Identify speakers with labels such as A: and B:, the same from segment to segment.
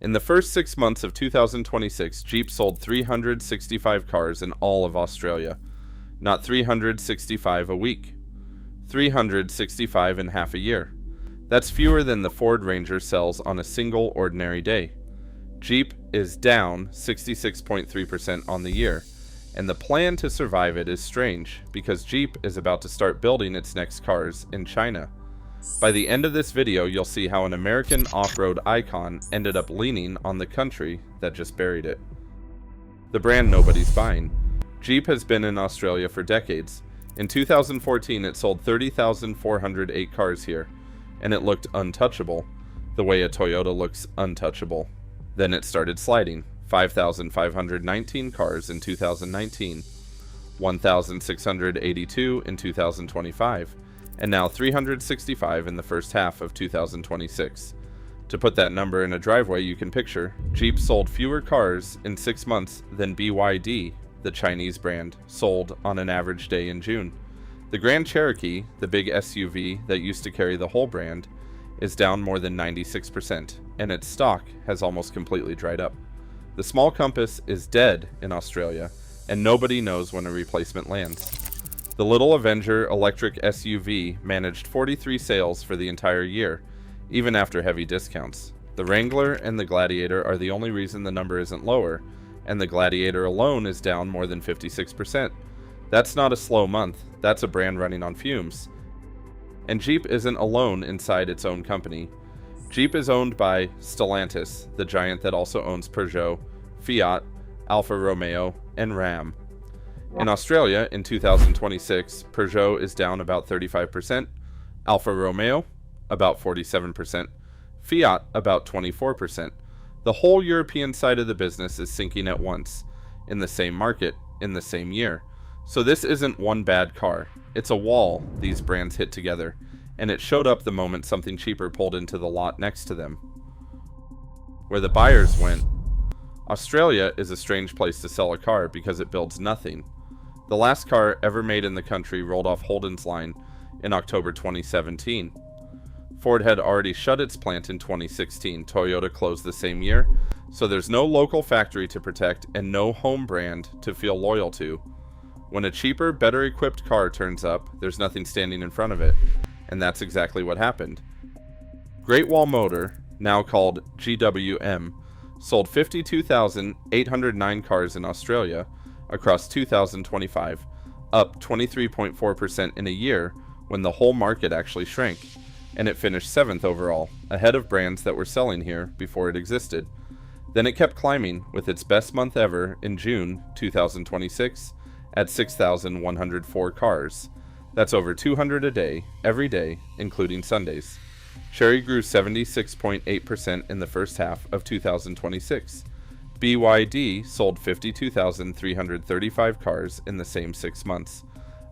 A: In the first 6 months of 2026, Jeep sold 365 cars in all of Australia. Not 365 a week. 365 in half a year. That's fewer than the Ford Ranger sells on a single ordinary day. Jeep is down 66.3% on the year, and the plan to survive it is strange because Jeep is about to start building its next cars in China. By the end of this video, you'll see how an American off-road icon ended up leaning on the country that just buried it. The brand nobody's buying. Jeep has been in Australia for decades. In 2014, it sold 30,408 cars here, and it looked untouchable, the way a Toyota looks untouchable. Then it started sliding. 5,519 cars in 2019, 1,682 in 2025, and now 365 in the first half of 2026. To put that number in a driveway you can picture, Jeep sold fewer cars in 6 months than BYD, the Chinese brand, sold on an average day in June. The Grand Cherokee, the big SUV that used to carry the whole brand, is down more than 96%, and its stock has almost completely dried up. The small Compass is dead in Australia, and nobody knows when a replacement lands. The little Avenger electric SUV managed 43 sales for the entire year, even after heavy discounts. The Wrangler and the Gladiator are the only reason the number isn't lower, and the Gladiator alone is down more than 56%. That's not a slow month, that's a brand running on fumes. And Jeep isn't alone inside its own company. Jeep is owned by Stellantis, the giant that also owns Peugeot, Fiat, Alfa Romeo, and Ram. In Australia, in 2026, Peugeot is down about 35%, Alfa Romeo about 47%, Fiat about 24%. The whole European side of the business is sinking at once, in the same market, in the same year. So this isn't one bad car. It's a wall these brands hit together, and it showed up the moment something cheaper pulled into the lot next to them. Where the buyers went. Australia is a strange place to sell a car because it builds nothing. The last car ever made in the country rolled off Holden's line in October 2017. Ford had already shut its plant in 2016. Toyota closed the same year, so there's no local factory to protect and no home brand to feel loyal to. When a cheaper, better equipped car turns up, there's nothing standing in front of it. And that's exactly what happened. Great Wall Motor, now called GWM, sold 52,809 cars in Australia across 2025, up 23.4% in a year when the whole market actually shrank, and it finished 7th overall, ahead of brands that were selling here before it existed. Then it kept climbing with its best month ever in June 2026 at 6,104 cars. That's over 200 a day, every day, including Sundays. Chery grew 76.8% in the first half of 2026. BYD sold 52,335 cars in the same 6 months,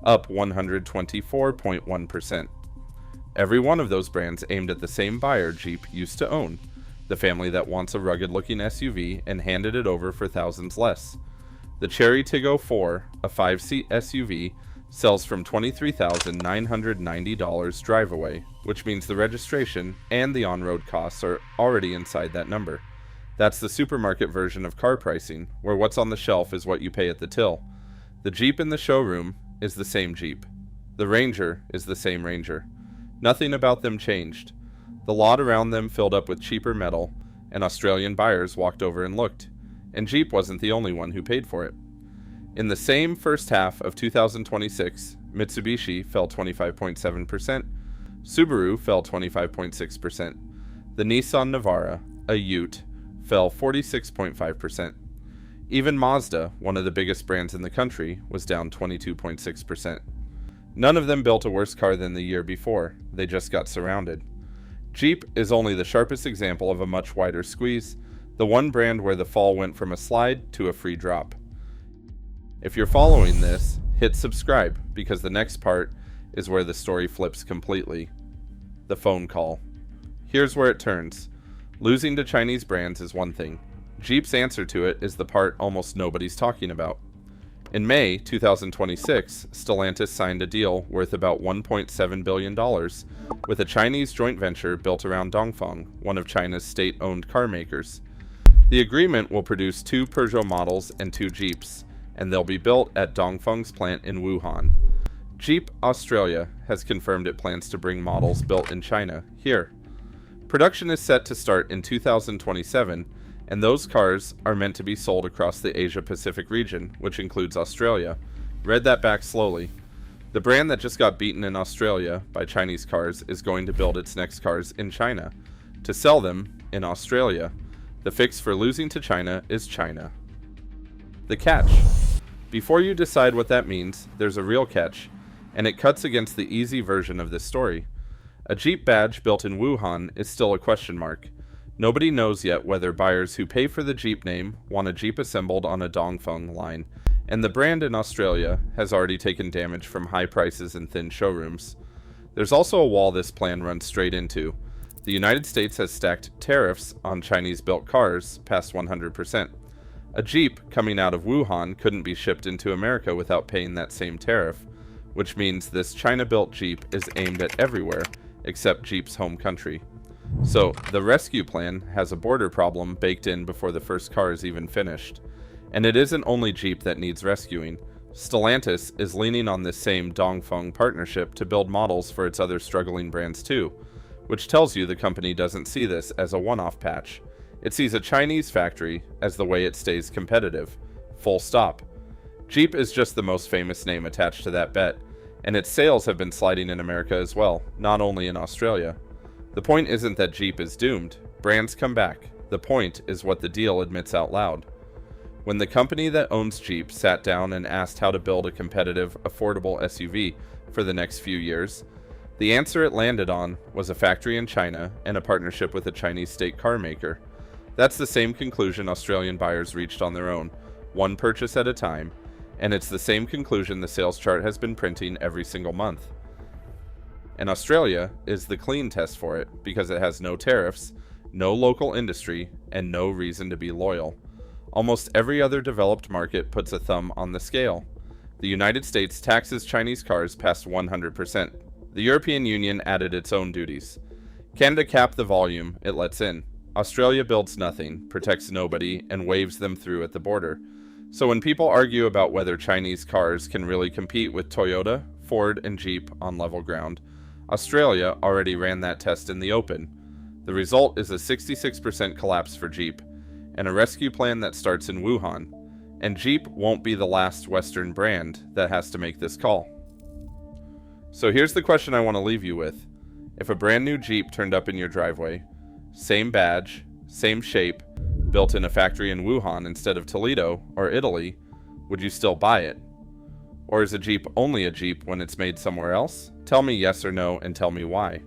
A: up 124.1%. Every one of those brands aimed at the same buyer Jeep used to own, the family that wants a rugged-looking SUV and handed it over for thousands less. The Chery Tiggo 4, a 5-seat SUV, sells from $23,990 drive away, which means the registration and the on-road costs are already inside that number. That's the supermarket version of car pricing, where what's on the shelf is what you pay at the till. The Jeep in the showroom is the same Jeep. The Ranger is the same Ranger. Nothing about them changed. The lot around them filled up with cheaper metal, and Australian buyers walked over and looked. And Jeep wasn't the only one who paid for it. In the same first half of 2026, Mitsubishi fell 25.7%, Subaru fell 25.6%, the Nissan Navara, a Ute, fell 46.5%. Even Mazda, one of the biggest brands in the country, was down 22.6%. None of them built a worse car than the year before, they just got surrounded. Jeep is only the sharpest example of a much wider squeeze, the one brand where the fall went from a slide to a free drop. If you're following this, hit subscribe, because the next part is where the story flips completely. The phone call. Here's where it turns. Losing to Chinese brands is one thing. Jeep's answer to it is the part almost nobody's talking about. In May 2026, Stellantis signed a deal worth about $1.7 billion with a Chinese joint venture built around Dongfeng, one of China's state-owned car makers. The agreement will produce 2 Peugeot models and 2 Jeeps, and they'll be built at Dongfeng's plant in Wuhan. Jeep Australia has confirmed it plans to bring models built in China here. Production is set to start in 2027, and those cars are meant to be sold across the Asia-Pacific region, which includes Australia. Read that back slowly. The brand that just got beaten in Australia by Chinese cars is going to build its next cars in China, to sell them in Australia. The fix for losing to China is China. The catch. Before you decide what that means, there's a real catch, and it cuts against the easy version of this story. A Jeep badge built in Wuhan is still a question mark. Nobody knows yet whether buyers who pay for the Jeep name want a Jeep assembled on a Dongfeng line, and the brand in Australia has already taken damage from high prices and thin showrooms. There's also a wall this plan runs straight into. The United States has stacked tariffs on Chinese-built cars past 100%. A Jeep coming out of Wuhan couldn't be shipped into America without paying that same tariff, which means this China-built Jeep is aimed at everywhere except Jeep's home country. So, the rescue plan has a border problem baked in before the first car is even finished. And it isn't only Jeep that needs rescuing. Stellantis is leaning on this same Dongfeng partnership to build models for its other struggling brands too, which tells you the company doesn't see this as a one-off patch. It sees a Chinese factory as the way it stays competitive. Full stop. Jeep is just the most famous name attached to that bet, and its sales have been sliding in America as well, not only in Australia. The point isn't that Jeep is doomed. Brands come back. The point is what the deal admits out loud. When the company that owns Jeep sat down and asked how to build a competitive, affordable SUV for the next few years, the answer it landed on was a factory in China and a partnership with a Chinese state car maker. That's the same conclusion Australian buyers reached on their own, one purchase at a time, and it's the same conclusion the sales chart has been printing every single month. And Australia is the clean test for it because it has no tariffs, no local industry, and no reason to be loyal. Almost every other developed market puts a thumb on the scale. The United States taxes Chinese cars past 100%. The European Union added its own duties. Canada capped the volume it lets in. Australia builds nothing, protects nobody, and waves them through at the border. So when people argue about whether Chinese cars can really compete with Toyota, Ford, and Jeep on level ground, Australia already ran that test in the open. The result is a 66% collapse for Jeep, and a rescue plan that starts in Wuhan. And Jeep won't be the last Western brand that has to make this call. So here's the question I want to leave you with. If a brand new Jeep turned up in your driveway, same badge, same shape, built in a factory in Wuhan instead of Toledo or Italy, would you still buy it? Or is a Jeep only a Jeep when it's made somewhere else? Tell me yes or no and tell me why.